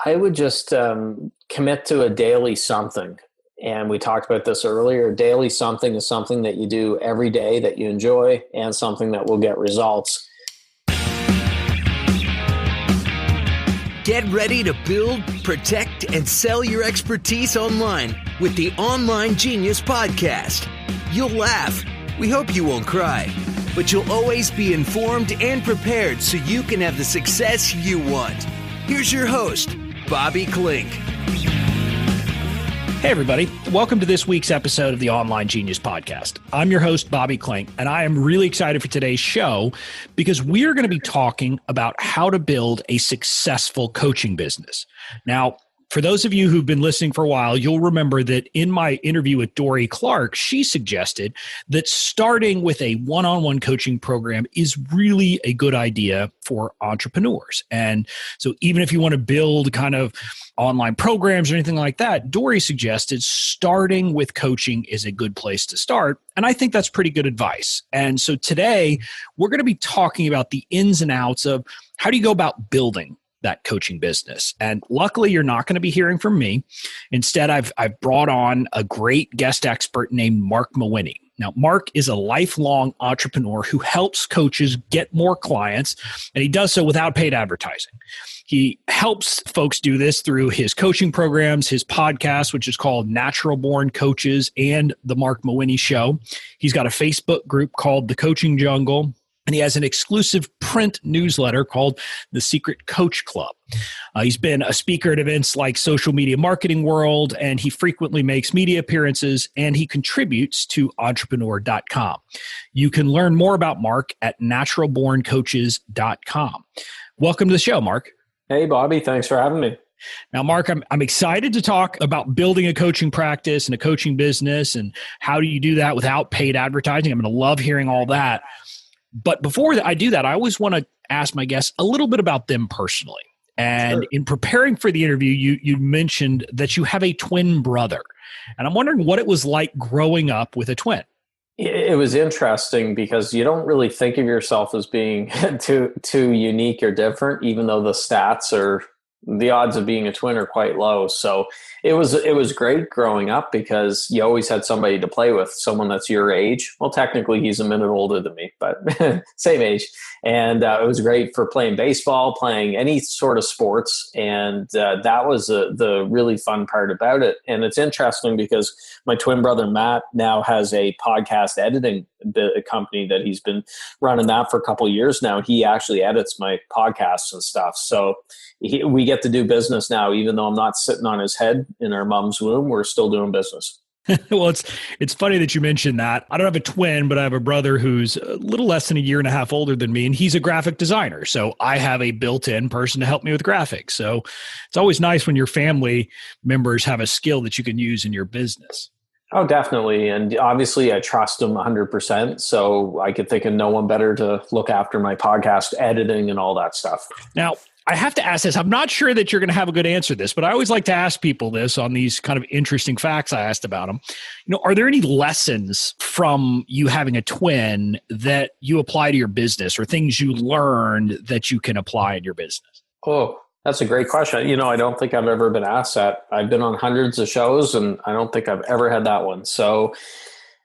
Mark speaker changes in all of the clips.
Speaker 1: I would just commit to a daily something. And we talked about this earlier. Daily something is something that you do every day that you enjoy and something that will get results.
Speaker 2: Get ready to build, protect, and sell your expertise online with the Online Genius Podcast. You'll laugh. We hope you won't cry. But you'll always be informed and prepared so you can have the success you want. Here's your host, Bobby Klink.
Speaker 3: Hey, everybody. Welcome to this week's episode of the Online Genius Podcast. I'm your host, Bobby Klink, and I am really excited for today's show because we are going to be talking about how to build a successful coaching business. Now, for those of you who've been listening for a while, you'll remember that in my interview with Dory Clark, she suggested that starting with a one-on-one coaching program is really a good idea for entrepreneurs. And so even if you want to build kind of online programs or anything like that, Dory suggested starting with coaching is a good place to start. And I think that's pretty good advice. And so today we're going to be talking about the ins and outs of how do you go about building that coaching business. And luckily, you're not going to be hearing from me. Instead, I've brought on a great guest expert named Marc Mawhinney. Now, Marc is a lifelong entrepreneur who helps coaches get more clients, and he does so without paid advertising. He helps folks do this through his coaching programs, his podcast, which is called Natural Born Coaches, and the Marc Mawhinney Show. He's got a Facebook group called The Coaching Jungle, and he has an exclusive print newsletter called The Secret Coach Club. He's been a speaker at events like Social Media Marketing World, and he frequently makes media appearances, and he contributes to entrepreneur.com. You can learn more about Marc at naturalborncoaches.com. Welcome to the show, Marc.
Speaker 1: Hey, Bobby. Thanks for having me.
Speaker 3: Now, Marc, I'm excited to talk about building a coaching practice and a coaching business, and how do you do that without paid advertising. I'm going to love hearing all that. But before I do that, I always want to ask my guests a little bit about them personally. And sure. In preparing for the interview, you mentioned that you have a twin brother. And I'm wondering what it was like growing up with a twin.
Speaker 1: It was interesting because you don't really think of yourself as being too unique or different, even though the odds of being a twin are quite low. So it was great growing up because you always had somebody to play with, someone that's your age. Well, technically he's a minute older than me, but same age. And it was great for playing baseball, playing any sort of sports. And that was the really fun part about it. And it's interesting because my twin brother, Matt, now has a podcast editing company that he's been running that for a couple of years now. He actually edits my podcasts and stuff. So we get to do business now, even though I'm not sitting on his head in our mom's womb. We're still doing business.
Speaker 3: Well, it's funny that you mentioned that. I don't have a twin, but I have a brother who's a little less than a year and a half older than me, and he's a graphic designer. So I have a built-in person to help me with graphics. So it's always nice when your family members have a skill that you can use in your business.
Speaker 1: Oh, definitely. And obviously I trust them 100%. So I could think of no one better to look after my podcast editing and all that stuff.
Speaker 3: Now, I have to ask this. I'm not sure that you're going to have a good answer to this, but I always like to ask people this on these kind of interesting facts I asked about them. Are there any lessons from you having a twin that you apply to your business or things you learned that you can apply in your business?
Speaker 1: Oh, that's a great question. I don't think I've ever been asked that. I've been on hundreds of shows and I don't think I've ever had that one. So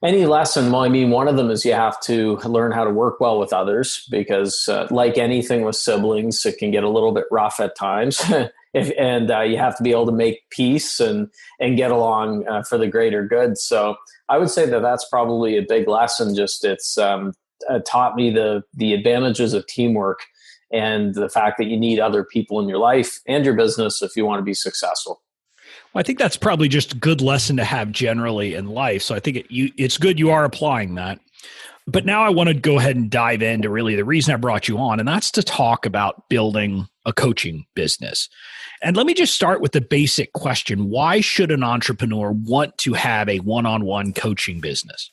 Speaker 1: any lesson, well, one of them is you have to learn how to work well with others because like anything with siblings, it can get a little bit rough at times. And you have to be able to make peace and get along for the greater good. So I would say that that's probably a big lesson. Just it's taught me the advantages of teamwork and the fact that you need other people in your life and your business if you want to be successful.
Speaker 3: Well, I think that's probably just a good lesson to have generally in life. So I think it's good you are applying that. But now I want to go ahead and dive into really the reason I brought you on, and that's to talk about building a coaching business. And let me just start with the basic question. Why should an entrepreneur want to have a one-on-one coaching business?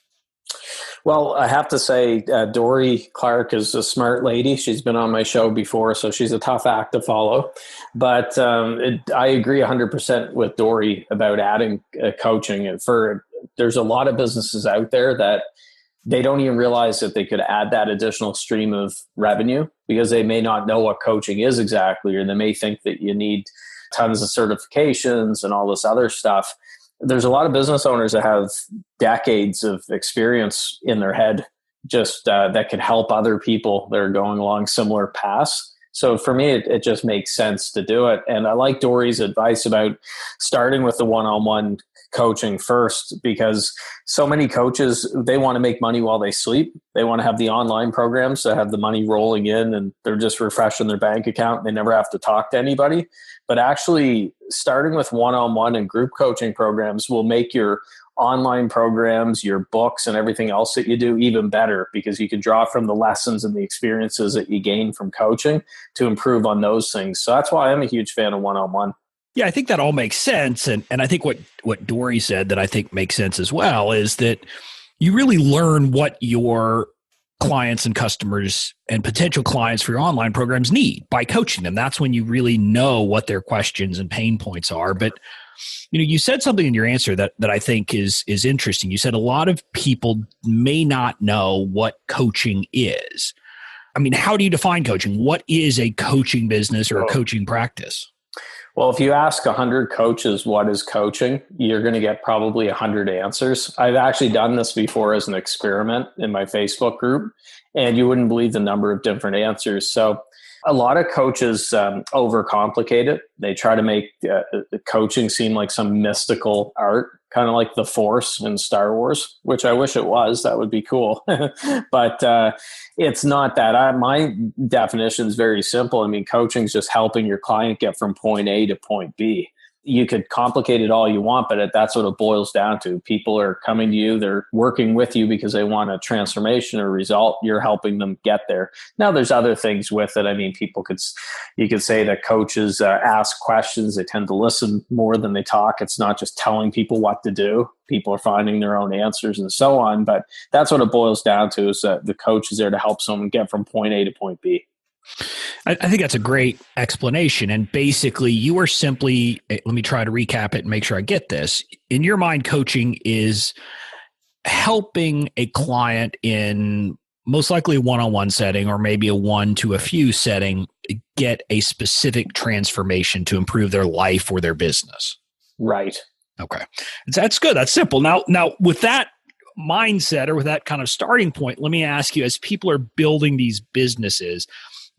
Speaker 1: Well, I have to say, Dory Clark is a smart lady. She's been on my show before, so she's a tough act to follow. But I agree 100% with Dory about adding coaching. And there's a lot of businesses out there that they don't even realize that they could add that additional stream of revenue because they may not know what coaching is exactly, or they may think that you need tons of certifications and all this other stuff. There's a lot of business owners that have decades of experience in their head just that can help other people that are going along similar paths. So for me, it just makes sense to do it. And I like Dory's advice about starting with the one-on-one coaching first, because so many coaches, they want to make money while they sleep. They want to have the online programs that have the money rolling in and they're just refreshing their bank account. They never have to talk to anybody. But actually starting with one-on-one and group coaching programs will make your online programs, your books, and everything else that you do even better, because you can draw from the lessons and the experiences that you gain from coaching to improve on those things. So that's why I'm a huge fan of one-on-one.
Speaker 3: Yeah, I think that all makes sense. And I think what Dory said that I think makes sense as well is that you really learn what your clients and customers and potential clients for your online programs need by coaching them. That's when you really know what their questions and pain points are. But you said something in your answer that I think is interesting. You said a lot of people may not know what coaching is. I mean, how do you define coaching? What is a coaching business or a coaching practice?
Speaker 1: Well, if you ask 100 coaches what is coaching, you're going to get probably 100 answers. I've actually done this before as an experiment in my Facebook group, and you wouldn't believe the number of different answers. So a lot of coaches overcomplicate it. They try to make coaching seem like some mystical art, kind of like the Force in Star Wars, which I wish it was. That would be cool. But it's not that. My definition is very simple. I mean, coaching is just helping your client get from point A to point B. You could complicate it all you want, but that's what it boils down to. People are coming to you. They're working with you because they want a transformation or result. You're helping them get there. Now, there's other things with it. I mean, you could say that coaches ask questions. They tend to listen more than they talk. It's not just telling people what to do. People are finding their own answers and so on. But that's what it boils down to, is that the coach is there to help someone get from point A to point B.
Speaker 3: I think that's a great explanation. And basically, you are simply, let me try to recap it and make sure I get this. In your mind, coaching is helping a client in most likely a one-on-one setting or maybe a one to a few setting get a specific transformation to improve their life or their business.
Speaker 1: Right.
Speaker 3: Okay. That's good. That's simple. Now with that mindset or with that kind of starting point, let me ask you, as people are building these businesses,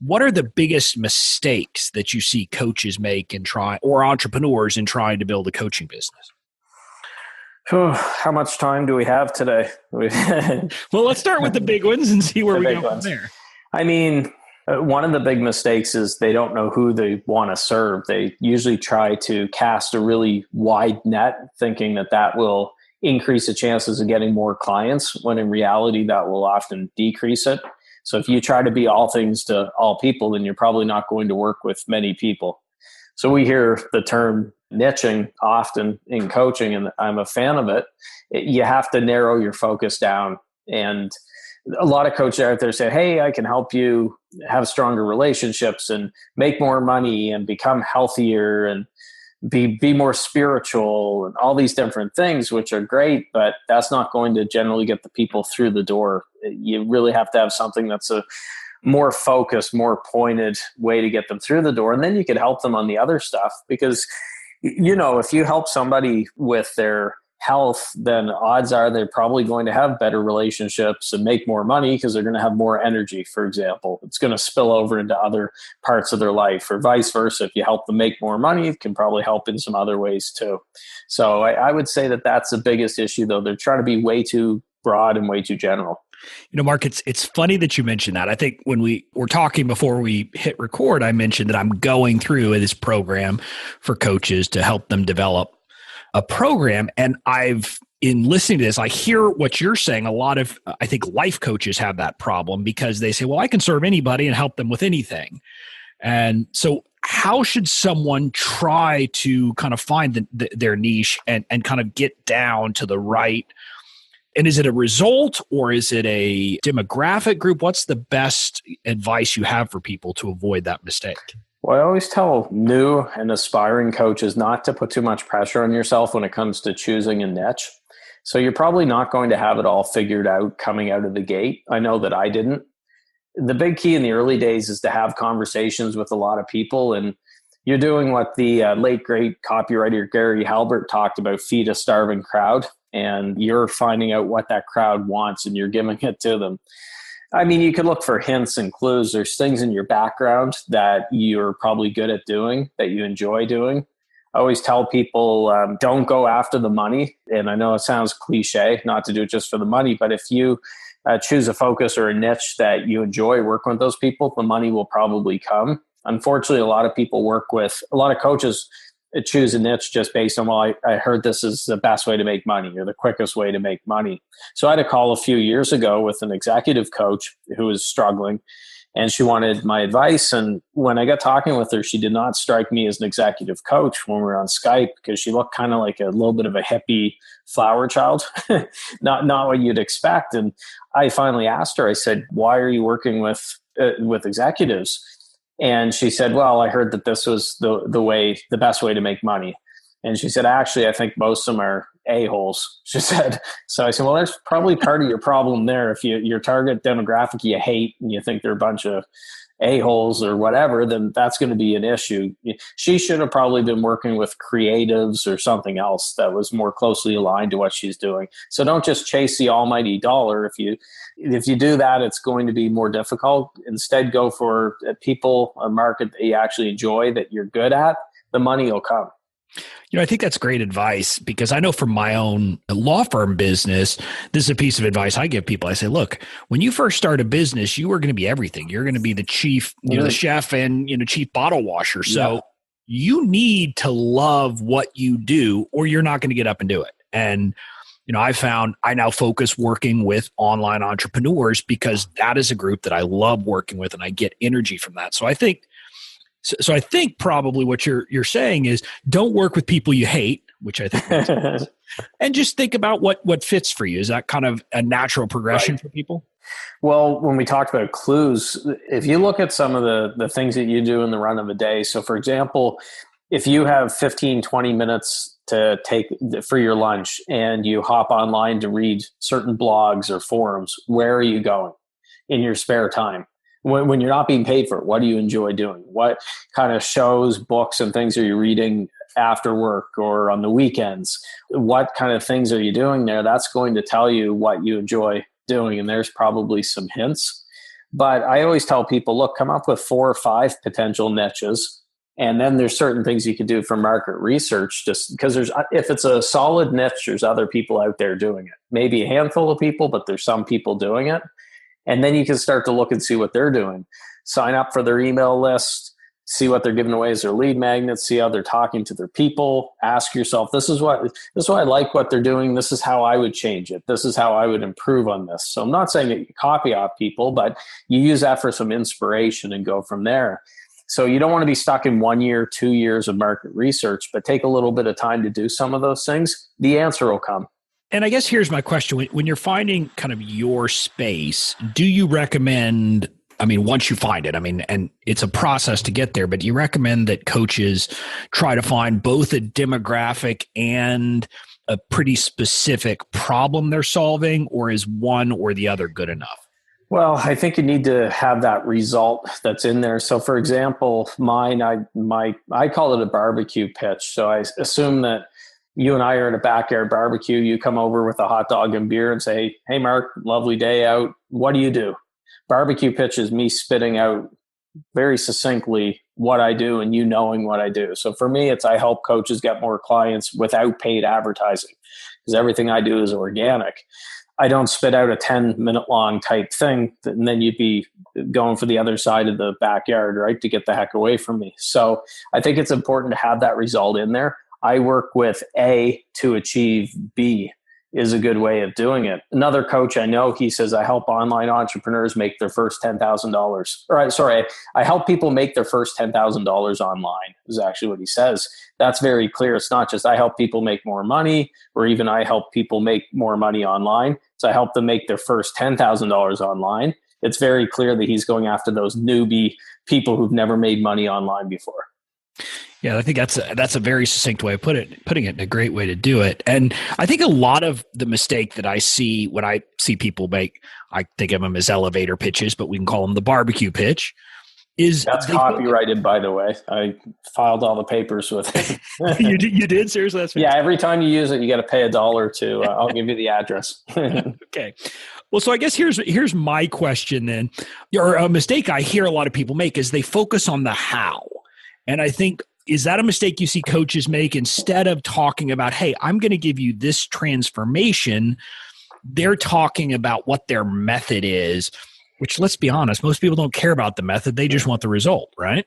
Speaker 3: what are the biggest mistakes that you see coaches make or entrepreneurs in trying to build a coaching business?
Speaker 1: How much time do we have today?
Speaker 3: Well, let's start with the big ones and see where we go from there.
Speaker 1: I mean, one of the big mistakes is they don't know who they want to serve. They usually try to cast a really wide net, thinking that will increase the chances of getting more clients, when in reality that will often decrease it. So if you try to be all things to all people, then you're probably not going to work with many people. So we hear the term niching often in coaching, and I'm a fan of it. You have to narrow your focus down. And a lot of coaches out there say, hey, I can help you have stronger relationships and make more money and become healthier and be more spiritual and all these different things, which are great, but that's not going to generally get the people through the door. You really have to have something that's a more focused, more pointed way to get them through the door. And then you could help them on the other stuff, because, if you help somebody with their health, then odds are they're probably going to have better relationships and make more money because they're going to have more energy, for example. It's going to spill over into other parts of their life, or vice versa. If you help them make more money, it can probably help in some other ways too. So I would say that that's the biggest issue, though. They're trying to be way too broad and way too general.
Speaker 3: Marc, it's funny that you mentioned that. I think when we were talking before we hit record, I mentioned that I'm going through this program for coaches to help them develop a program. And in listening to this, I hear what you're saying. A lot of, I think, life coaches have that problem, because they say, well, I can serve anybody and help them with anything. And so how should someone try to kind of find their niche and kind of get down to the right? And is it a result, or is it a demographic group? What's the best advice you have for people to avoid that mistake?
Speaker 1: Well, I always tell new and aspiring coaches not to put too much pressure on yourself when it comes to choosing a niche. So you're probably not going to have it all figured out coming out of the gate. I know that I didn't. The big key in the early days is to have conversations with a lot of people and you're doing what the late great copywriter Gary Halbert talked about: feed a starving crowd, and you're finding out what that crowd wants and you're giving it to them. I mean, you could look for hints and clues. There's things in your background that you're probably good at doing, that you enjoy doing. I always tell people, don't go after the money. And I know it sounds cliche not to do it just for the money, but if you choose a focus or a niche that you enjoy working with those people, the money will probably come. Unfortunately, a lot of coaches choose a niche just based on, well, I heard this is the best way to make money or the quickest way to make money. So I had a call a few years ago with an executive coach who was struggling, and she wanted my advice. And when I got talking with her, she did not strike me as an executive coach when we were on Skype, because she looked kind of like a little bit of a hippie flower child, not what you'd expect. And I finally asked her, I said, why are you working with executives? And she said, well, I heard that this was the best way to make money. And she said, actually, I think most of them are a-holes, she said. So I said, well, that's probably part of your problem there. If your target demographic you hate and you think they're a bunch of a-holes or whatever, then that's going to be an issue. She should have probably been working with creatives or something else that was more closely aligned to what she's doing. So don't just chase the almighty dollar. If you do that, it's going to be more difficult. Instead, go for a market that you actually enjoy, that you're good at. The money will come.
Speaker 3: I think that's great advice, because I know from my own law firm business, this is a piece of advice I give people. I say, look, when you first start a business, you are going to be everything. You're going to be the chief, the chef and, chief bottle washer. So you need to love what you do, or you're not going to get up and do it. And, I found I now focus working with online entrepreneurs because that is a group that I love working with and I get energy from that. So I think probably what you're saying is, don't work with people you hate, which I think makes sense, and just think about what fits for you. Is that kind of a natural progression for people?
Speaker 1: Well, when we talked about clues, if you look at some of the things that you do in the run of a day. So for example, if you have 15, 20 minutes to take for your lunch and you hop online to read certain blogs or forums, where are you going in your spare time? When you're not being paid for it, what do you enjoy doing? What kind of shows, books, and things are you reading after work or on the weekends? What kind of things are you doing there? That's going to tell you what you enjoy doing, and there's probably some hints. But I always tell people, look, come up with 4 or 5 potential niches, and then there's certain things you can do for market research, just because if it's a solid niche, there's other people out there doing it. Maybe a handful of people, but there's some people doing it. And then you can start to look and see what they're doing. Sign up for their email list, see what they're giving away as their lead magnets, see how they're talking to their people. Ask yourself, this is why I like what they're doing. This is how I would change it. This is how I would improve on this. So I'm not saying that you copy off people, but you use that for some inspiration and go from there. So you don't want to be stuck in 1 year, 2 years of market research, but take a little bit of time to do some of those things. The answer will come.
Speaker 3: And I guess here's my question. When you're finding kind of your space, do you recommend, once you find it, and it's a process to get there, but do you recommend that coaches try to find both a demographic and a pretty specific problem they're solving, or is one or the other good enough?
Speaker 1: Well, I think you need to have that result that's in there. So for example, mine, I call it a barbecue pitch. So I assume that you and I are at a backyard barbecue. You come over with a hot dog and beer and say, hey, Marc, lovely day out. What do you do? Barbecue pitch is me spitting out very succinctly what I do and you knowing what I do. So for me, I help coaches get more clients without paid advertising, because everything I do is organic. I don't spit out a 10-minute long type thing, and then you'd be going for the other side of the backyard, right, to get the heck away from me. So I think it's important to have that result in there. I work with A to achieve B is a good way of doing it. Another coach I know, he says, I help online entrepreneurs make their first $10,000. I help people make their first $10,000 online is actually what he says. That's very clear. It's not just I help people make more money, or even I help people make more money online. So I help them make their first $10,000 online. It's very clear that he's going after those newbie people who've never made money online before.
Speaker 3: Yeah, I think that's a very succinct way of putting it, and a great way to do it. And I think a lot of the mistake that I see when I see people make, I think of them as elevator pitches, but we can call them the barbecue pitch,
Speaker 1: That's copyrighted, by the way. I filed all the papers with it.
Speaker 3: You did? Seriously? That's
Speaker 1: yeah, every time you use it, you got to pay $1 to, I'll give you the address.
Speaker 3: Okay. Well, so I guess here's my question then, or a mistake I hear a lot of people make is they focus on the how. And I think, is that a mistake you see coaches make? Instead of talking about, hey, I'm going to give you this transformation, they're talking about what their method is, which, let's be honest, most people don't care about the method. They just want the result, right?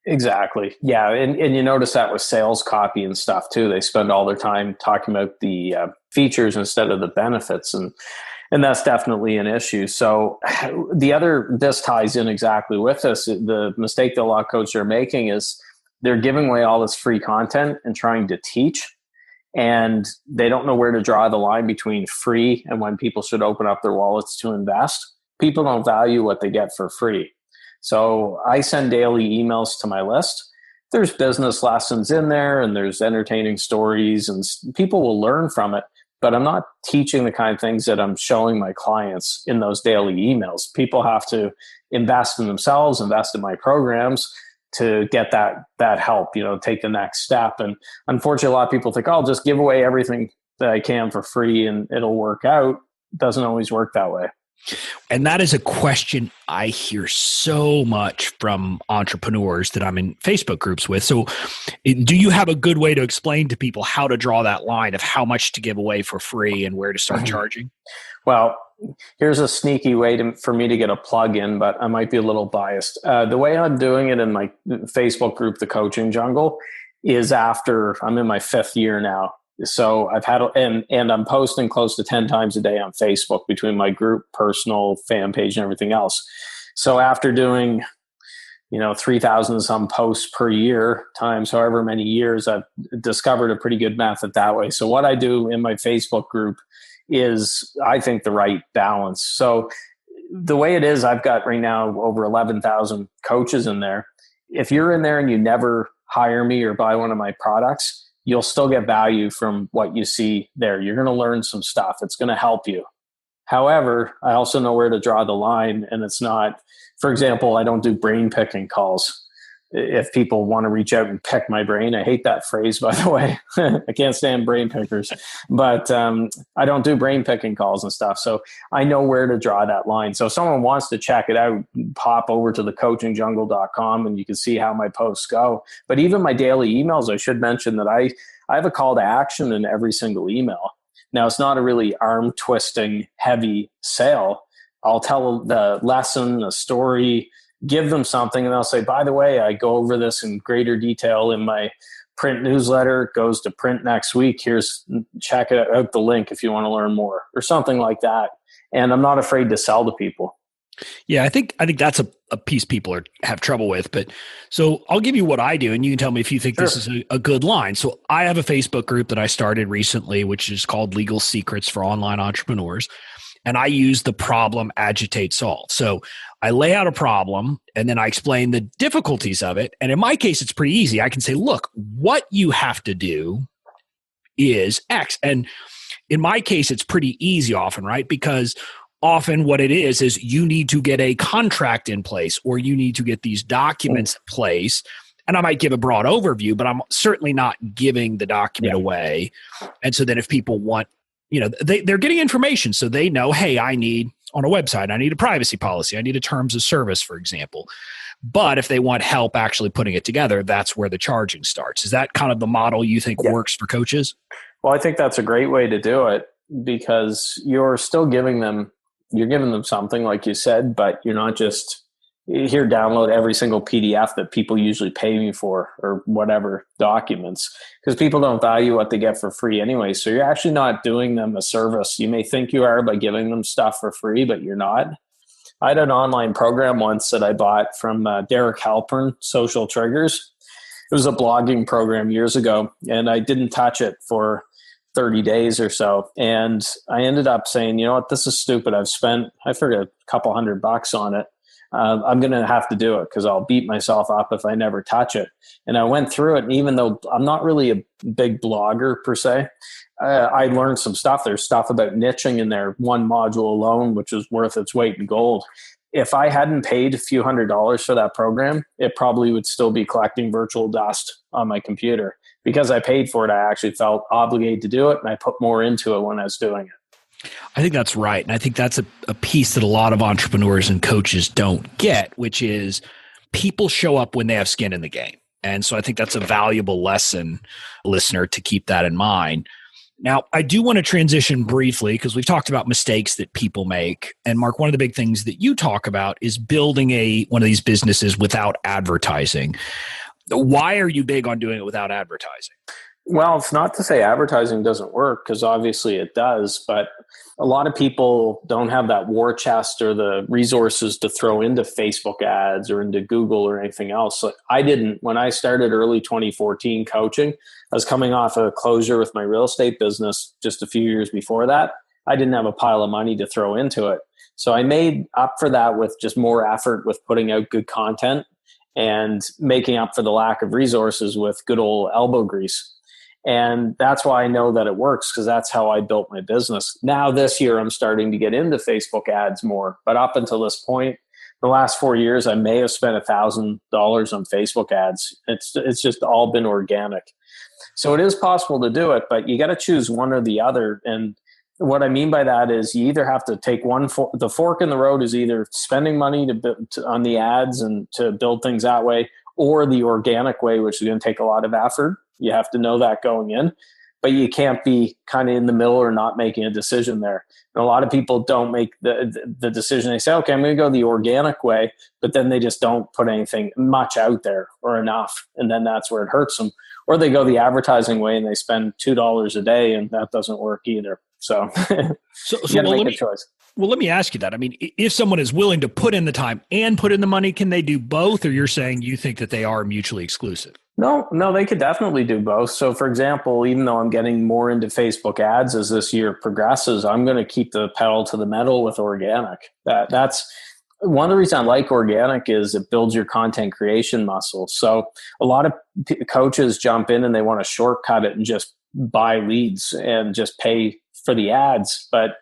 Speaker 1: Exactly. Yeah. And you notice that with sales copy and stuff too. They spend all their time talking about the features instead of the benefits. And that's definitely an issue. So this ties in exactly with this. The mistake that a lot of coaches are making is they're giving away all this free content and trying to teach. And they don't know where to draw the line between free and when people should open up their wallets to invest. People don't value what they get for free. So I send daily emails to my list. There's business lessons in there and there's entertaining stories and people will learn from it. But I'm not teaching the kind of things that I'm showing my clients in those daily emails. People have to invest in themselves, invest in my programs to get that help, take the next step. And unfortunately, a lot of people think, I'll just give away everything that I can for free and it'll work out. It doesn't always work that way.
Speaker 3: And that is a question I hear so much from entrepreneurs that I'm in Facebook groups with. So do you have a good way to explain to people how to draw that line of how much to give away for free and where to start charging?
Speaker 1: Well, here's a sneaky way for me to get a plug in, but I might be a little biased. The way I'm doing it in my Facebook group, The Coaching Jungle, is after I'm in my 5th year now. So I've had, and I'm posting close to 10 times a day on Facebook between my group, personal fan page, and everything else. So after doing, 3,000 some posts per year times however many years, I've discovered a pretty good method that way. So what I do in my Facebook group is, I think, the right balance. So the way it is, I've got right now over 11,000 coaches in there. If you're in there and you never hire me or buy one of my products, you'll still get value from what you see there. You're going to learn some stuff. It's going to help you. However, I also know where to draw the line. And it's not, for example, I don't do brain picking calls. If people want to reach out and pick my brain, I hate that phrase, by the way. I can't stand brain pickers, but I don't do brain picking calls and stuff. So I know where to draw that line. So if someone wants to check it out, pop over to thecoachingjungle.com and you can see how my posts go. But even my daily emails, I should mention that I have a call to action in every single email. Now, it's not a really arm twisting, heavy sale. I'll tell the lesson, the story, give them something, and they'll say, by the way, I go over this in greater detail in my print newsletter. It goes to print next week. Check out the link if you want to learn more, or something like that. And I'm not afraid to sell to people.
Speaker 3: Yeah, I think that's a piece people have trouble with. But so I'll give you what I do, and you can tell me if you think this is a good line. So I have a Facebook group that I started recently, which is called Legal Secrets for Online Entrepreneurs. And I use the problem, agitate, solve. So I lay out a problem and then I explain the difficulties of it. And in my case, it's pretty easy. I can say, look, what you have to do is X. And in my case, it's pretty easy often, right? Because often what it is you need to get a contract in place or you need to get these documents in place. And I might give a broad overview, but I'm certainly not giving the document away. And so then if people want, they're getting information. So they know, hey, I need on a website, I need a privacy policy. I need a terms of service, for example. But if they want help actually putting it together, that's where the charging starts. Is that kind of the model you think works for coaches?
Speaker 1: Well, I think that's a great way to do it because you're still giving them something like you said, but you're not just here, download every single PDF that people usually pay me for or whatever documents, because people don't value what they get for free anyway. So you're actually not doing them a service. You may think you are by giving them stuff for free, but you're not. I had an online program once that I bought from Derek Halpern, Social Triggers. It was a blogging program years ago, and I didn't touch it for 30 days or so. And I ended up saying, you know what, this is stupid. I forget a couple $100 on it. I'm going to have to do it because I'll beat myself up if I never touch it. And I went through it. And even though I'm not really a big blogger per se, I learned some stuff. There's stuff about niching in there, one module alone, which is worth its weight in gold. if I hadn't paid a few $100s for that program, it probably would still be collecting virtual dust on my computer. Because I paid for it, I actually felt obligated to do it, and I put more into it when I was doing it.
Speaker 3: I think that's right. And I think that's a piece that a lot of entrepreneurs and coaches don't get, which is people show up when they have skin in the game. And so I think that's a valuable lesson, listener, to keep that in mind. Now, I do want to transition briefly because we've talked about mistakes that people make. And Marc, one of the big things that you talk about is building one of these businesses without advertising. Why are you big on doing it without advertising?
Speaker 1: Well, it's not to say advertising doesn't work, because obviously it does, but a lot of people don't have that war chest or the resources to throw into Facebook ads or into Google or anything else. Like, I didn't. When I started early 2014 coaching, I was coming off a closure with my real estate business just a few years before that. I didn't have a pile of money to throw into it. So I made up for that with just more effort with putting out good content and making up for the lack of resources with good old elbow grease. And that's why I know that it works, because that's how I built my business. Now this year, I'm starting to get into Facebook ads more. But up until this point, the last 4 years, I may have spent $1,000 on Facebook ads. It's just all been organic. So it is possible to do it, but you got to choose one or the other. And what I mean by that is you either have to take the fork in the road is either spending money on the ads and to build things that way, or the organic way, which is going to take a lot of effort. You have to know that going in, but you can't be kind of in the middle or not making a decision there. And a lot of people don't make the decision. They say, okay, I'm going to go the organic way, but then they just don't put anything much out there or enough. And then that's where it hurts them. Or they go the advertising way and they spend $2 a day, and that doesn't work either. So,
Speaker 3: so
Speaker 1: you got to make a choice.
Speaker 3: Well, let me ask you that. I mean, if someone is willing to put in the time and put in the money, can they do both? Or you're saying you think that they are mutually exclusive?
Speaker 1: No, they could definitely do both. So for example, even though I'm getting more into Facebook ads as this year progresses, I'm going to keep the pedal to the metal with organic. That's one of the reasons I like organic is it builds your content creation muscle. So a lot of coaches jump in and they want to shortcut it and just buy leads and just pay for the ads, but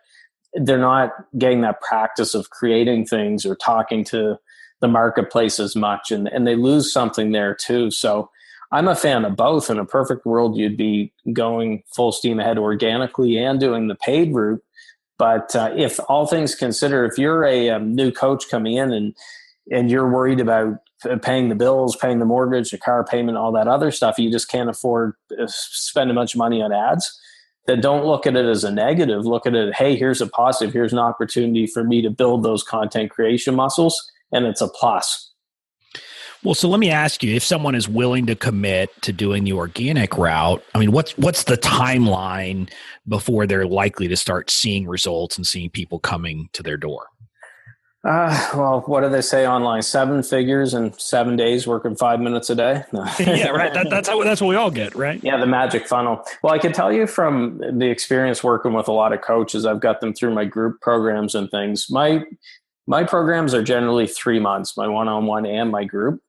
Speaker 1: they're not getting that practice of creating things or talking to the marketplace as much, and they lose something there too. So I'm a fan of both. In a perfect world, you'd be going full steam ahead organically and doing the paid route. But if all things considered, if you're a new coach coming in and you're worried about paying the bills, paying the mortgage, the car payment, all that other stuff, you just can't afford to spend a bunch of money on ads, then don't look at it as a negative. Look at it, hey, here's a positive. Here's an opportunity for me to build those content creation muscles, and it's a plus.
Speaker 3: Well, so let me ask you, if someone is willing to commit to doing the organic route, I mean, what's the timeline before they're likely to start seeing results and seeing people coming to their door?
Speaker 1: Well, what do they say online? 7 figures in 7 days, working 5 minutes a day. No.
Speaker 3: Yeah, right. That's what we all get, right?
Speaker 1: Yeah, the magic funnel. Well, I can tell you from the experience working with a lot of coaches, I've got them through my group programs and things. My programs are generally 3 months, my one-on-one and my group.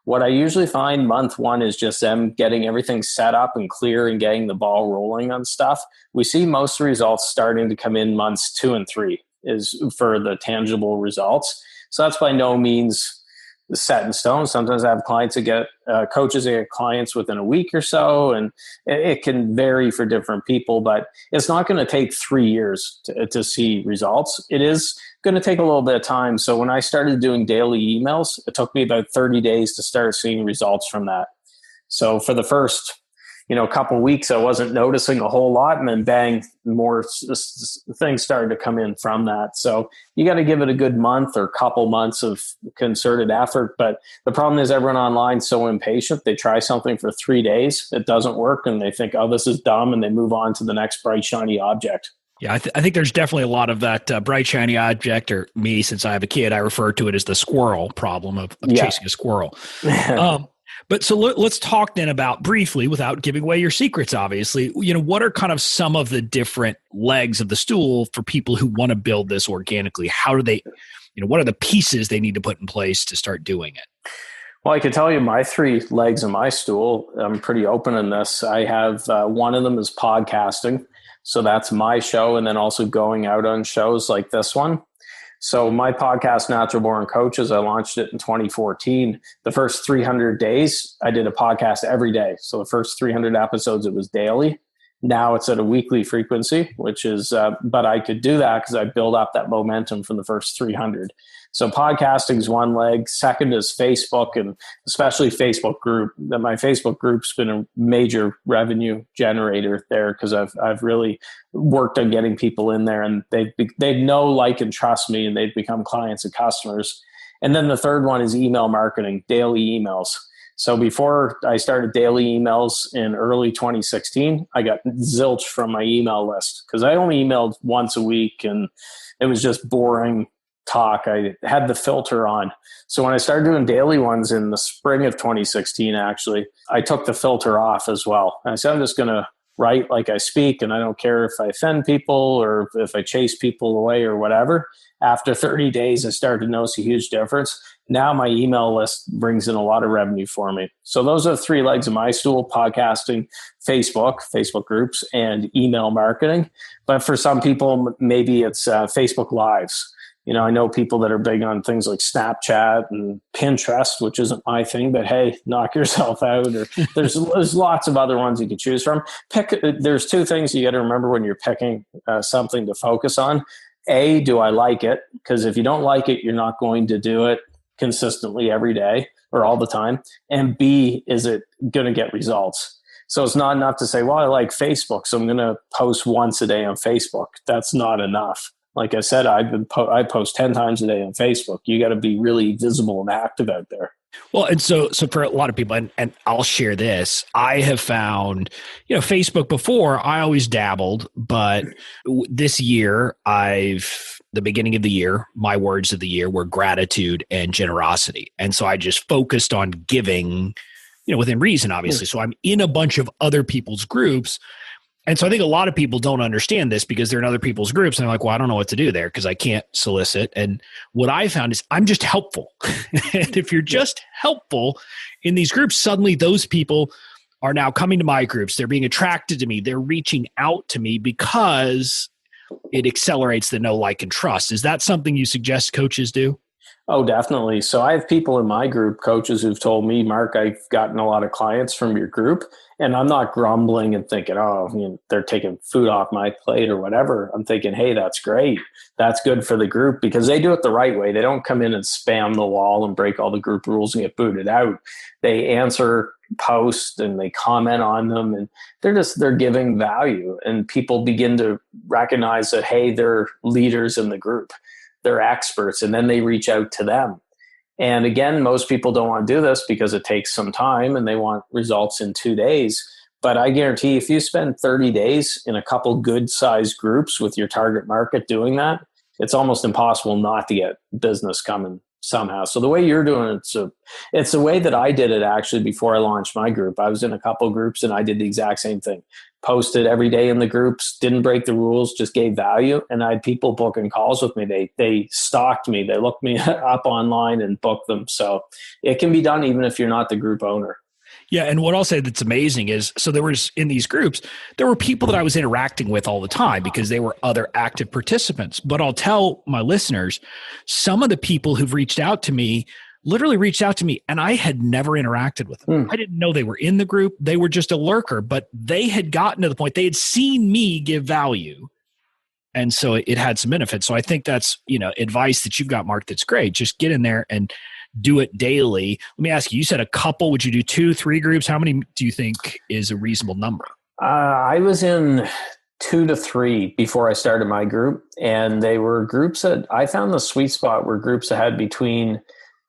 Speaker 1: What I usually find month 1 is just them getting everything set up and clear and getting the ball rolling on stuff. We see most results starting to come in months 2 and 3 is for the tangible results. So that's by no means set in stone. Sometimes I have clients that get coaches that get clients within a week or so, and it can vary for different people, but it's not going to take 3 years to see results. It is going to take a little bit of time. So when I started doing daily emails, it took me about 30 days to start seeing results from that. So for the first couple of weeks, I wasn't noticing a whole lot, and then bang, more things started to come in from that. So you got to give it a good month or couple months of concerted effort. But the problem is everyone online is so impatient. They try something for 3 days, it doesn't work, and they think, oh, this is dumb, and they move on to the next bright, shiny object.
Speaker 3: Yeah, I think there's definitely a lot of that bright, shiny object, or me, since I have a kid, I refer to it as the squirrel problem of chasing a squirrel. But so let's talk then about briefly, without giving away your secrets, obviously, what are kind of some of the different legs of the stool for people who want to build this organically? How do they, what are the pieces they need to put in place to start doing it?
Speaker 1: Well, I can tell you my 3 legs of my stool. I'm pretty open in this. I have one of them is podcasting. So that's my show. And then also going out on shows like this one. So my podcast, Natural Born Coaches, I launched it in 2014. The first 300 days, I did a podcast every day. So the first 300 episodes, it was daily. Now it's at a weekly frequency, which is, but I could do that because I build up that momentum from the first 300. So podcasting is one leg. Second is Facebook, and especially Facebook group. My Facebook group's been a major revenue generator there because I've really worked on getting people in there, and they know, like, and trust me, and they've become clients and customers. And then the third one is email marketing, daily emails. So before I started daily emails in early 2016, I got zilch from my email list because I only emailed once a week and it was just boring talk. I had the filter on. So when I started doing daily ones in the spring of 2016, actually, I took the filter off as well. And I said, I'm just going to write like I speak, and I don't care if I offend people or if I chase people away or whatever. After 30 days, I started to notice a huge difference. Now my email list brings in a lot of revenue for me. So those are the three legs of my stool: podcasting, Facebook groups, and email marketing. But for some people, maybe it's Facebook Lives. You know, I know people that are big on things like Snapchat and Pinterest, which isn't my thing, but hey, knock yourself out. Or there's lots of other ones you can choose from. There's two things you got to remember when you're picking something to focus on. A, do I like it? Because if you don't like it, you're not going to do it consistently every day or all the time. And B, is it going to get results? So it's not enough to say, well, I like Facebook, so I'm going to post once a day on Facebook. That's not enough. Like I said, I post 10 times a day on Facebook. You got to be really visible and active out there.
Speaker 3: Well, and so for a lot of people, and I'll share this, I have found, Facebook before, I always dabbled, but this year, the beginning of the year, my words of the year were gratitude and generosity. And so I just focused on giving, within reason, obviously. So I'm in a bunch of other people's groups. And so I think a lot of people don't understand this because they're in other people's groups. And they're like, well, I don't know what to do there because I can't solicit. And what I found is I'm just helpful. And if you're just helpful in these groups, suddenly those people are now coming to my groups. They're being attracted to me. They're reaching out to me because it accelerates the know, like, and trust. Is that something you suggest coaches do?
Speaker 1: Oh, definitely. So I have people in my group, coaches, who've told me, Marc, I've gotten a lot of clients from your group, and I'm not grumbling and thinking, they're taking food off my plate or whatever. I'm thinking, hey, that's great. That's good for the group because they do it the right way. They don't come in and spam the wall and break all the group rules and get booted out. They answer posts and they comment on them, and they're giving value, and people begin to recognize that, hey, they're leaders in the group. They're experts, and then they reach out to them. And again, most people don't want to do this because it takes some time and they want results in 2 days. But I guarantee if you spend 30 days in a couple good sized groups with your target market doing that, it's almost impossible not to get business coming somehow. So the way you're doing it, it's the way that I did it actually before I launched my group. I was in a couple groups and I did the exact same thing. Posted every day in the groups, didn't break the rules, just gave value. And I had people booking calls with me. They stalked me. They looked me up online and booked them. So it can be done even if you're not the group owner.
Speaker 3: Yeah. And what I'll say that's amazing is, so there was, in these groups, there were people that I was interacting with all the time because they were other active participants. But I'll tell my listeners, some of the people who've reached out to me literally reached out to me and I had never interacted with them. I didn't know they were in the group. They were just a lurker, but they had gotten to the point, they had seen me give value. And so it had some benefits. So I think that's, advice that you've got, Marc, that's great. Just get in there and do it daily. Let me ask you, you said a couple, would you do 2, 3 groups? How many do you think is a reasonable number?
Speaker 1: I was in 2 to 3 before I started my group. And they were groups that I found the sweet spot were groups that had between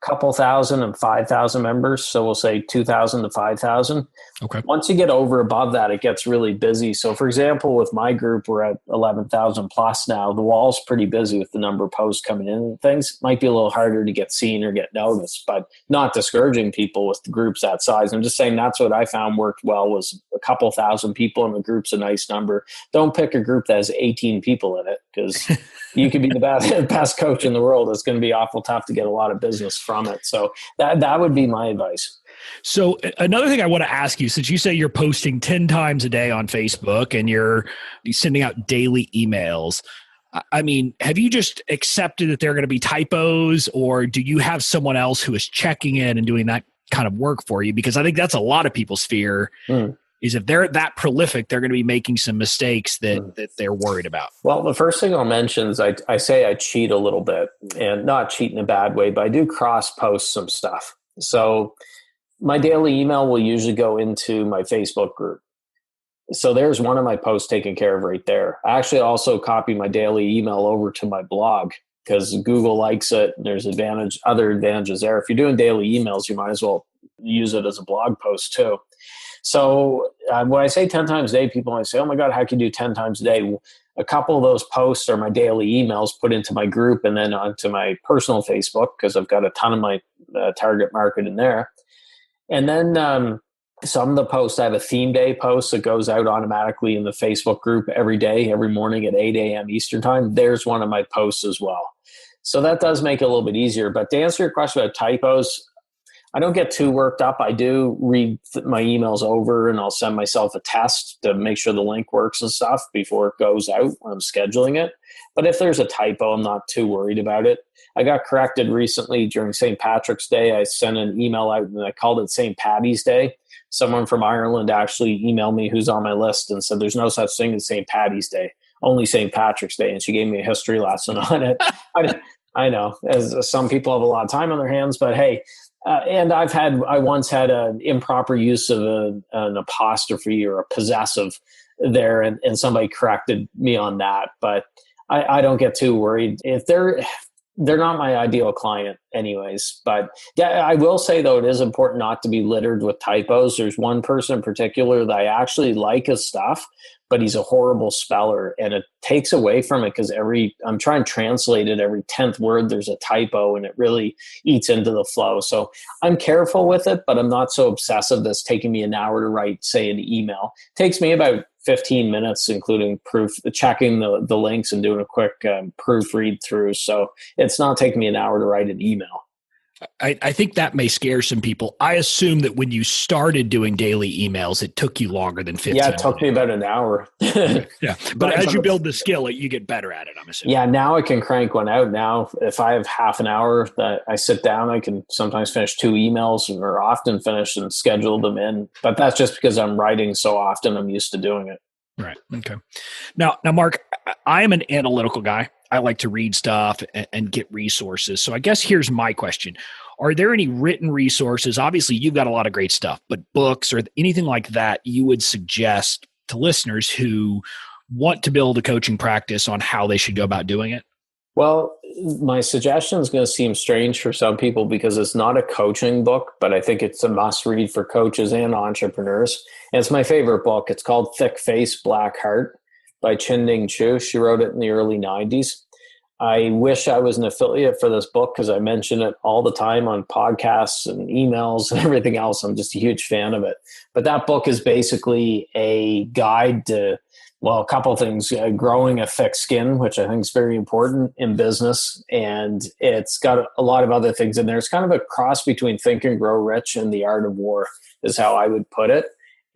Speaker 1: couple thousand and 5,000 members. So we'll say 2,000 to 5,000.
Speaker 3: Okay.
Speaker 1: Once you get above that, it gets really busy. So for example, with my group, we're at 11,000 plus now. The wall's pretty busy with the number of posts coming in and things. Might be a little harder to get seen or get noticed, but not discouraging people with the groups that size. I'm just saying that's what I found worked well was a couple thousand people, and the group's a nice number. Don't pick a group that has 18 people in it because you could be the best coach in the world. It's going to be awful tough to get a lot of business from it. So that would be my advice.
Speaker 3: So another thing I want to ask you, since you say you're posting 10 times a day on Facebook and you're sending out daily emails, I mean, have you just accepted that there are going to be typos, or do you have someone else who is checking in and doing that kind of work for you? Because I think that's a lot of people's fear is if they're that prolific, they're going to be making some mistakes that they're worried about.
Speaker 1: Well, the first thing I'll mention is I say I cheat a little bit, and not cheat in a bad way, but I do cross-post some stuff. So my daily email will usually go into my Facebook group. So there's one of my posts taken care of right there. I actually also copy my daily email over to my blog because Google likes it. There's other advantages there. If you're doing daily emails, you might as well use it as a blog post too. So when I say 10 times a day, people might say, oh my God, how can you do 10 times a day? A couple of those posts are my daily emails put into my group and then onto my personal Facebook because I've got a ton of my target market in there. And then some of the posts, I have a theme day post that goes out automatically in the Facebook group every day, every morning at 8 a.m. Eastern time. There's one of my posts as well. So that does make it a little bit easier. But to answer your question about typos, I don't get too worked up. I do read my emails over and I'll send myself a test to make sure the link works and stuff before it goes out when I'm scheduling it. But if there's a typo, I'm not too worried about it. I got corrected recently during St. Patrick's Day. I sent an email out and I called it St. Patty's Day. Someone from Ireland actually emailed me who's on my list and said there's no such thing as St. Patty's Day, only St. Patrick's Day. And she gave me a history lesson on it. I know, as some people have a lot of time on their hands, but hey, and I once had an improper use of an apostrophe or a possessive there, and somebody corrected me on that. But I don't get too worried. If they're not my ideal client anyways. But yeah, I will say though, it is important not to be littered with typos. There's one person in particular that I actually like his stuff, but he's a horrible speller and it takes away from it because I'm trying to translate it, every 10th word there's a typo and it really eats into the flow. So I'm careful with it, but I'm not so obsessive that's taking me an hour to write, say, an email. It takes me about 15 minutes, including checking the links and doing a quick proofread through. So it's not taking me an hour to write an email.
Speaker 3: I think that may scare some people. I assume that when you started doing daily emails, it took you longer than 15 minutes.
Speaker 1: Yeah, it took me about an hour.
Speaker 3: Yeah, but as you build the skill, you get better at it, I'm assuming.
Speaker 1: Yeah, now I can crank one out. Now, if I have half an hour that I sit down, I can sometimes finish 2 emails or often finish and schedule them in. But that's just because I'm writing so often, I'm used to doing it.
Speaker 3: Right. Okay. Now, Marc, I am an analytical guy. I like to read stuff and get resources. So I guess here's my question. Are there any written resources? Obviously, you've got a lot of great stuff, but books or anything like that you would suggest to listeners who want to build a coaching practice on how they should go about doing it?
Speaker 1: Well, my suggestion is going to seem strange for some people because it's not a coaching book, but I think it's a must read for coaches and entrepreneurs. And it's my favorite book. It's called Thick Face, Black Heart by Chinh-Ning Chu. She wrote it in the early 90s. I wish I was an affiliate for this book because I mention it all the time on podcasts and emails and everything else. I'm just a huge fan of it. But that book is basically a guide to, well, a couple of things, growing a thick skin, which I think is very important in business. And it's got a lot of other things in there. It's kind of a cross between Think and Grow Rich and The Art of War is how I would put it.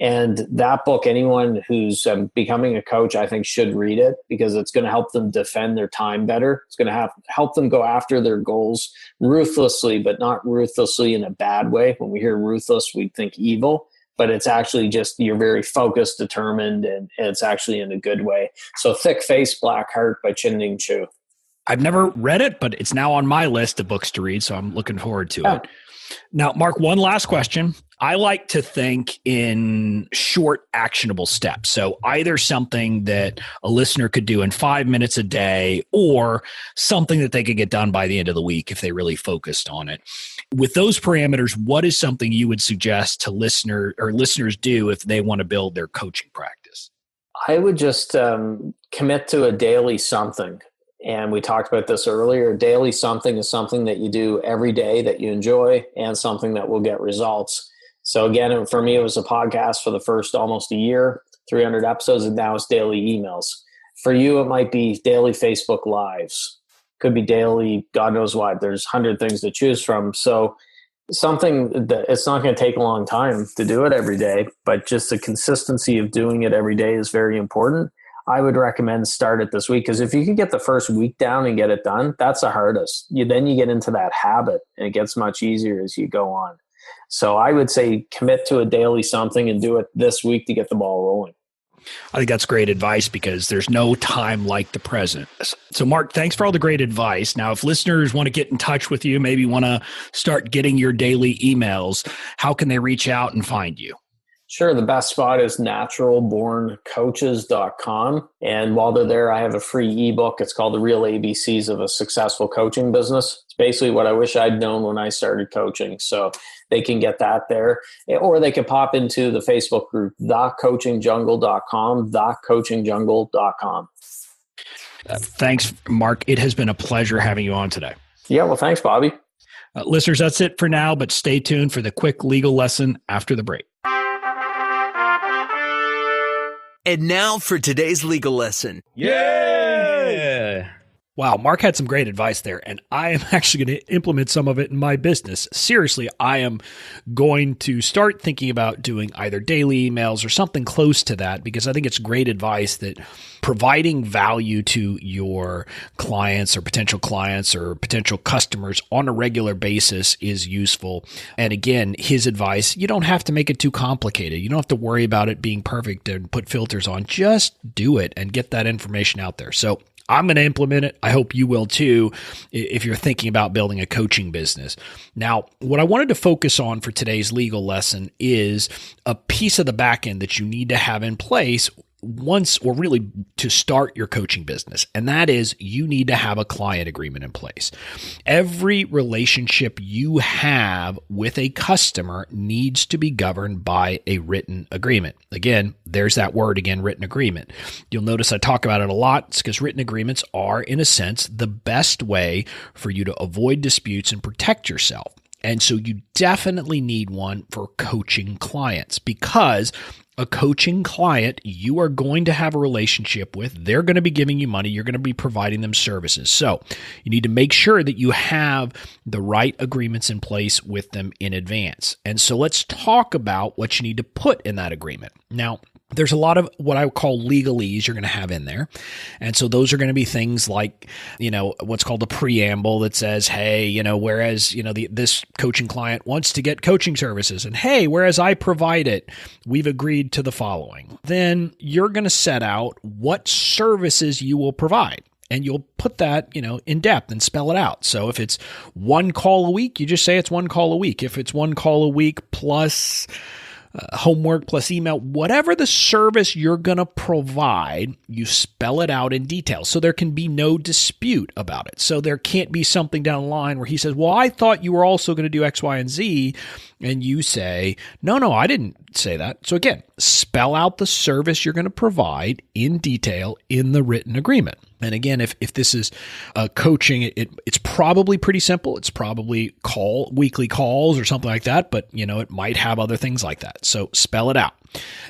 Speaker 1: And that book, anyone who's becoming a coach, I think should read it because it's going to help them defend their time better. It's going to help them go after their goals ruthlessly, but not ruthlessly in a bad way. When we hear ruthless, we think evil, but it's actually just you're very focused, determined, and it's actually in a good way. So Thick Face, Black Heart by Chinh-Ning Chu.
Speaker 3: I've never read it, but it's now on my list of books to read, so I'm looking forward to it. Now, Marc, one last question. I like to think in short, actionable steps. So either something that a listener could do in 5 minutes a day or something that they could get done by the end of the week if they really focused on it. With those parameters, what is something you would suggest to listeners do if they want to build their coaching practice?
Speaker 1: I would just commit to a daily something. And we talked about this earlier. Daily something is something that you do every day that you enjoy and something that will get results. So again, for me, it was a podcast for the first almost a year, 300 episodes, and now it's daily emails. For you, it might be daily Facebook Lives. Could be daily, God knows what. There's 100 things to choose from. So something that it's not going to take a long time to do it every day, but just the consistency of doing it every day is very important. I would recommend start it this week, because if you can get the first week down and get it done, that's the hardest. Then you get into that habit, and it gets much easier as you go on. So I would say commit to a daily something and do it this week to get the ball rolling.
Speaker 3: I think that's great advice, because there's no time like the present. So Marc, thanks for all the great advice. Now, if listeners want to get in touch with you, maybe want to start getting your daily emails, how can they reach out and find you?
Speaker 1: Sure. The best spot is naturalborncoaches.com. And while they're there, I have a free ebook. It's called The Real ABCs of a Successful Coaching Business. It's basically what I wish I'd known when I started coaching. So they can get that there. Or they can pop into the Facebook group, thecoachingjungle.com, thecoachingjungle.com.
Speaker 3: Thanks, Marc. It has been a pleasure having you on today.
Speaker 1: Yeah, well, thanks, Bobby.
Speaker 3: Listeners, that's it for now, but stay tuned for the quick legal lesson after the break.
Speaker 2: And now for today's legal lesson.
Speaker 3: Yay! Wow, Marc had some great advice there, and I am actually going to implement some of it in my business. Seriously, I am going to start thinking about doing either daily emails or something close to that, because I think it's great advice that providing value to your clients or potential customers on a regular basis is useful. And again, his advice, you don't have to make it too complicated. You don't have to worry about it being perfect and put filters on. Just do it and get that information out there. So I'm going to implement it. I hope you will too, if you're thinking about building a coaching business. Now, what I wanted to focus on for today's legal lesson is a piece of the back end that you need to have in place once, or really to start your coaching business. And that is, you need to have a client agreement in place. Every relationship you have with a customer needs to be governed by a written agreement. Again, there's that word again, written agreement. You'll notice I talk about it a lot. It's because written agreements are, in a sense, the best way for you to avoid disputes and protect yourself. And so you definitely need one for coaching clients, because a coaching client you are going to have a relationship with. They're going to be giving you money. You're going to be providing them services. So you need to make sure that you have the right agreements in place with them in advance. And so let's talk about what you need to put in that agreement. Now, there's a lot of what I would call legalese you're going to have in there. And so those are going to be things like, what's called a preamble that says, hey, whereas, this coaching client wants to get coaching services, and hey, whereas I provide it, we've agreed to the following. Then you're going to set out what services you will provide. And you'll put that, in depth and spell it out. So if it's one call a week, you just say it's one call a week. If it's one call a week plus homework plus email, whatever the service you're going to provide, you spell it out in detail so there can be no dispute about it. So there can't be something down the line where he says, well, I thought you were also going to do X, Y, and Z. And you say, no, I didn't say that. So again, spell out the service you're going to provide in detail in the written agreement. And again, if this is coaching, it's probably pretty simple. It's probably weekly calls or something like that, but it might have other things like that. So spell it out.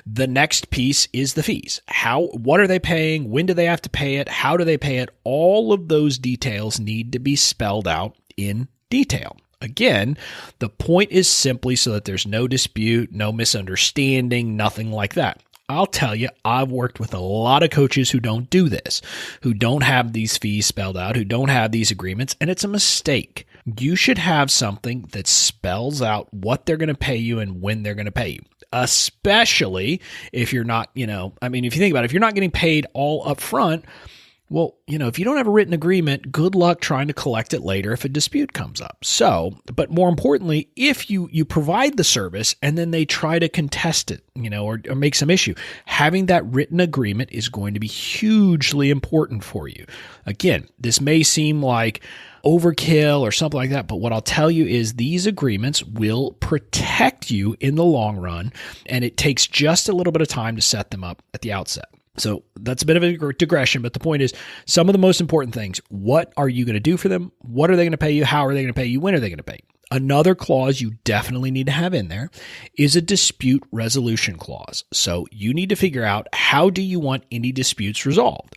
Speaker 3: The next piece is the fees. What are they paying? When do they have to pay it? How do they pay it? All of those details need to be spelled out in detail. Again, the point is simply so that there's no dispute, no misunderstanding, nothing like that. I'll tell you, I've worked with a lot of coaches who don't do this, who don't have these fees spelled out, who don't have these agreements, and it's a mistake. You should have something that spells out what they're going to pay you and when they're going to pay you, especially if you're not, if you think about it, if you're not getting paid all up front, well, if you don't have a written agreement, good luck trying to collect it later if a dispute comes up. So, but more importantly, if you provide the service and then they try to contest it, or make some issue, having that written agreement is going to be hugely important for you. Again, this may seem like overkill or something like that, but what I'll tell you is these agreements will protect you in the long run, and it takes just a little bit of time to set them up at the outset. So that's a bit of a digression, but the point is some of the most important things. What are you going to do for them? What are they going to pay you? How are they going to pay you? When are they going to pay you? Another clause you definitely need to have in there is a dispute resolution clause. So you need to figure out, how do you want any disputes resolved?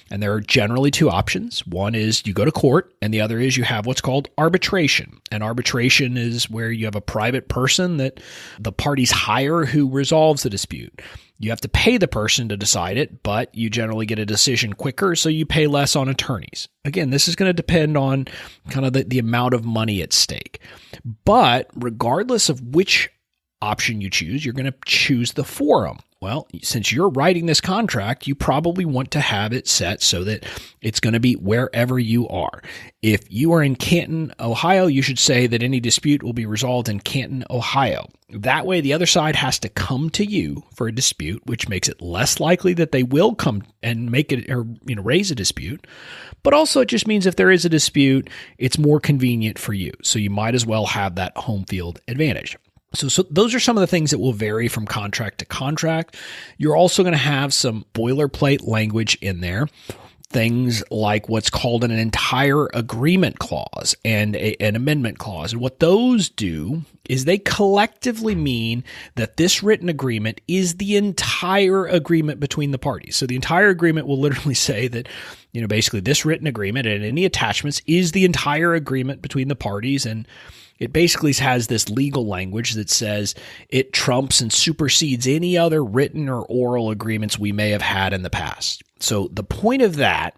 Speaker 3: And there are generally two options. One is you go to court, and the other is you have what's called arbitration. And arbitration is where you have a private person that the parties hire who resolves the dispute. You have to pay the person to decide it, but you generally get a decision quicker, so you pay less on attorneys. Again, this is going to depend on kind of the amount of money at stake. But regardless of which option you choose, you're going to choose the forum. Well, since you're writing this contract, you probably want to have it set so that it's going to be wherever you are. If you are in Canton, Ohio, you should say that any dispute will be resolved in Canton, Ohio. That way, the other side has to come to you for a dispute, which makes it less likely that they will come and make it or raise a dispute. But also, it just means if there is a dispute, it's more convenient for you. So you might as well have that home field advantage. So those are some of the things that will vary from contract to contract. You're also going to have some boilerplate language in there, things like what's called an entire agreement clause and an amendment clause. And what those do is they collectively mean that this written agreement is the entire agreement between the parties. So the entire agreement will literally say that, basically this written agreement and any attachments is the entire agreement between the parties. And it basically has this legal language that says it trumps and supersedes any other written or oral agreements we may have had in the past. So the point of that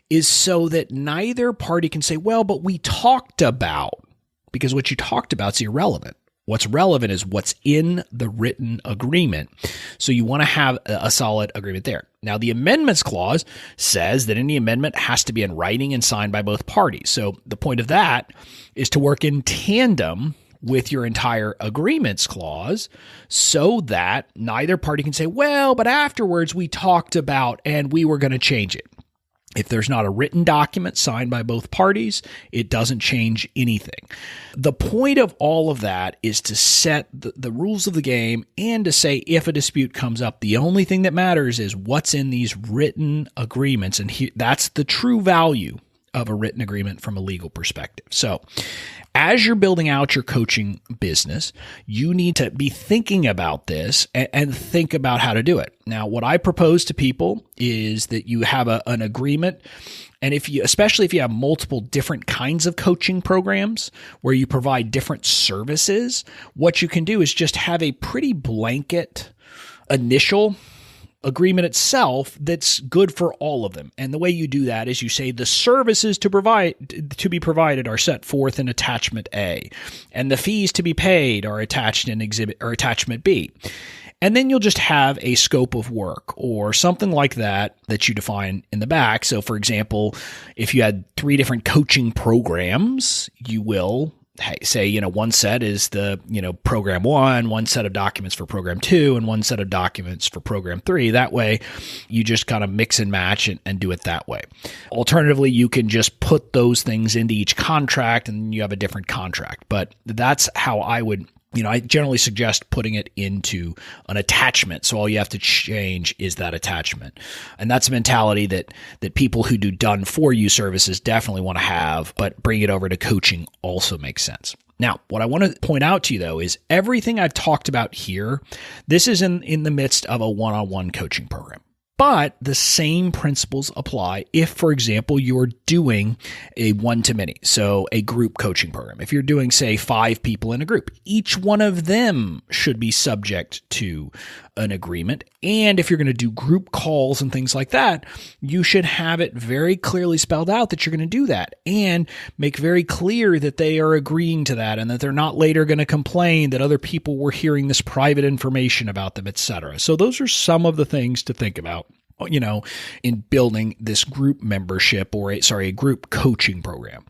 Speaker 3: is so that neither party can say, well, but we talked about, because what you talked about is irrelevant. What's relevant is what's in the written agreement. So you want to have a solid agreement there. Now, the amendments clause says that any amendment has to be in writing and signed by both parties. So the point of that is to work in tandem with your entire agreements clause so that neither party can say, well, but afterwards we talked about and we were going to change it. If there's not a written document signed by both parties, it doesn't change anything. The point of all of that is to set the rules of the game and to say if a dispute comes up, the only thing that matters is what's in these written agreements. And that's the true value of a written agreement from a legal perspective. So as you're building out your coaching business, you need to be thinking about this and think about how to do it. Now, what I propose to people is that you have an agreement. And especially if you have multiple different kinds of coaching programs where you provide different services, what you can do is just have a pretty blanket initial agreement itself that's good for all of them. And the way you do that is you say the services to be provided are set forth in attachment A, and the fees to be paid are attached in exhibit or attachment B. And then you'll just have a scope of work or something like that you define in the back. So for example, if you had 3 different coaching programs, you will say, one set is the, program 1, one set of documents for program 2, and one set of documents for program 3. That way you just kind of mix and match and do it that way. Alternatively, you can just put those things into each contract and you have a different contract. But that's how I would, I generally suggest putting it into an attachment. So all you have to change is that attachment. And that's a mentality that people who do done for you services definitely want to have, but bring it over to coaching also makes sense. Now, what I want to point out to you though is everything I've talked about here, this is in the midst of a one-on-one coaching program. But the same principles apply if, for example, you're doing a one-to-many, so a group coaching program. If you're doing, say, 5 people in a group, each one of them should be subject to an agreement. And if you're going to do group calls and things like that, you should have it very clearly spelled out that you're going to do that and make very clear that they are agreeing to that and that they're not later going to complain that other people were hearing this private information about them, etc. So those are some of the things to think about, in building this group membership or a group coaching program.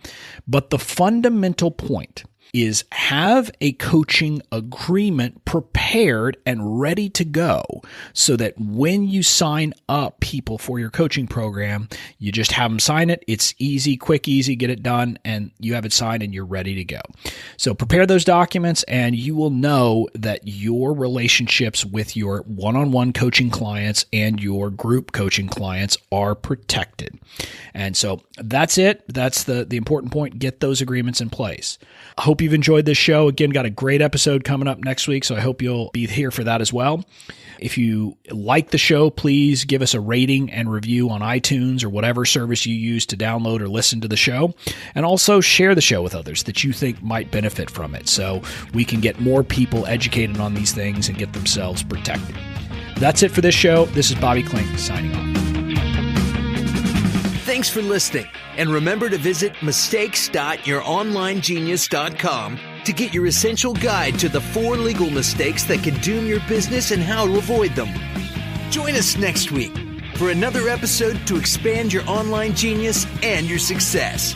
Speaker 3: But the fundamental point is have a coaching agreement prepared and ready to go so that when you sign up people for your coaching program, you just have them sign it. It's easy, quick, easy, get it done, and you have it signed and you're ready to go. So prepare those documents and you will know that your relationships with your one-on-one coaching clients and your group coaching clients are protected. And so that's it. That's the important point. Get those agreements in place. I hope you've enjoyed this show. Again, got a great episode coming up next week, so I hope you'll be here for that as well. If you like the show, please give us a rating and review on iTunes or whatever service you use to download or listen to the show. And also share the show with others that you think might benefit from it so we can get more people educated on these things and get themselves protected. That's it for this show. This is Bobby Klink signing off.
Speaker 2: Thanks for listening. And remember to visit mistakes.youronlinegenius.com to get your essential guide to the 4 legal mistakes that can doom your business and how to avoid them. Join us next week for another episode to expand your online genius and your success.